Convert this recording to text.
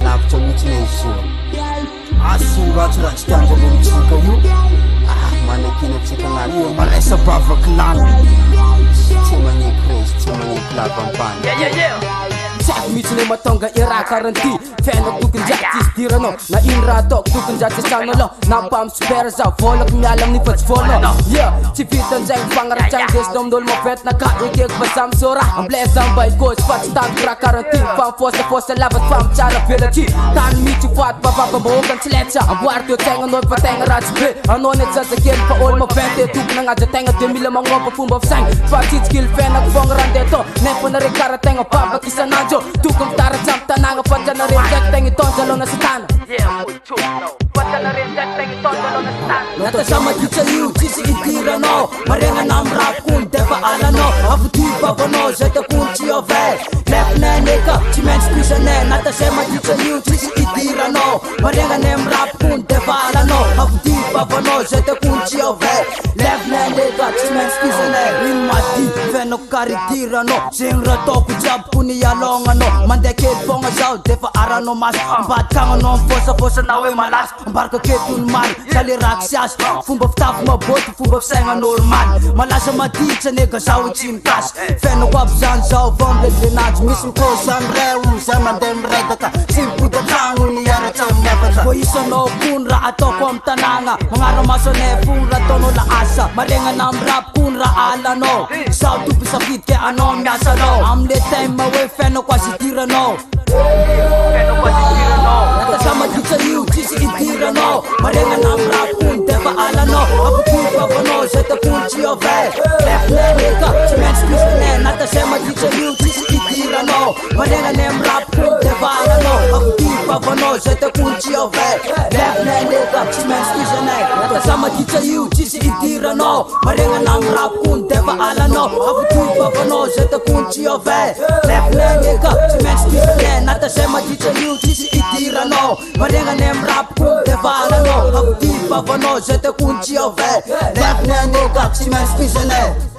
Lavitra mihitsy izy asuratsuratsy tianjale mitsika io manakina atsika agnaty maresa bavaky lany tsy magneky resy tsy magneky lava ambany Jack mihitsy le mahatonga iraha karanty fiainako tokony-dratsy tsisy diranao na ino raha ataoko tokony-dratsy asanao na mpamitsopera za volako miala amin'ny fa tsy volanao tsy vitan'izay mifagnaratragny desinao amin'olo mavety naka ekeko fa za misora ambleza mba ikôzy fa tsy tandiko raha karanty famifôsafôsa lavaty famitsara velatry tany mihitsy faty bavabambahoaka tsy letsa amboary teo tegna anao fa tegna ratsy be anao ny jazakely fa olo mavety tokony agnaja tegna de mila magnompa fomba fisaigny fa tsitsikily fiainako fogna randeha atao nefa nare kara tegna babaky isanandro tokony taratsy amy tanagna fanjanare ndraiky tegna itonja alona satana natasa maditsa io tsisy idiranao maregnana amy rapokony defa alanao avody bavanao zay takony tsy ove lefinaneka tsy maintsy pisanay natasa maditsa io tsisy idiranao maregnana amy rapokony defa alanao avody bavanao zay takony tsy ove lefinaneka tsy maintsy pisanay ino mady fiainako karidiranao zegny raha ataoko jiaby kony ialonganao mandeha kely fogna zao defa aranao maso mbadikagnanao mifôsafôsanao hoe malaso ambaraka ketony maro sale raky sy aso fomba fitafy maboty fomba fisaigna normaly malasa maditsa nega zao tsy mikasy fiainako aby zany zao vao mlelelenanjy misy mikôsany reo zay mandeha miredaka sy mibodatragno niaratsy miafatra vo isanao kony raha ataoko amy tanagna magnaramaso anay fony raha ataonao la asa maregnana amy rapokony raha alanao zao tompy safidy ke anao miasanao amle tema hoe fiainako azy idiranao natasa maditsa io tsisy idiranao maregnana amy rapokony defa alanao avody bavanao zay takony tsy ove lefinaneka tsy maintsy pisanay natasa maditsa io tsisy idiranao maregnana amy rapokony defa alanao avody bavanao zay takony tsy ove lefinaneka tsy maintsy pisanay natasa maditsa io tsisy idiranao maregnana amy rapokony defa alanao avody bavanao zay takony tsy ove lefinaneka tsy maintsy pisanay natasa maditsa io tsisy idiranao maregnana amy rapokony defa alanao avody bavanao zay takony tsy ove lefinaneka tsy maintsy pisanay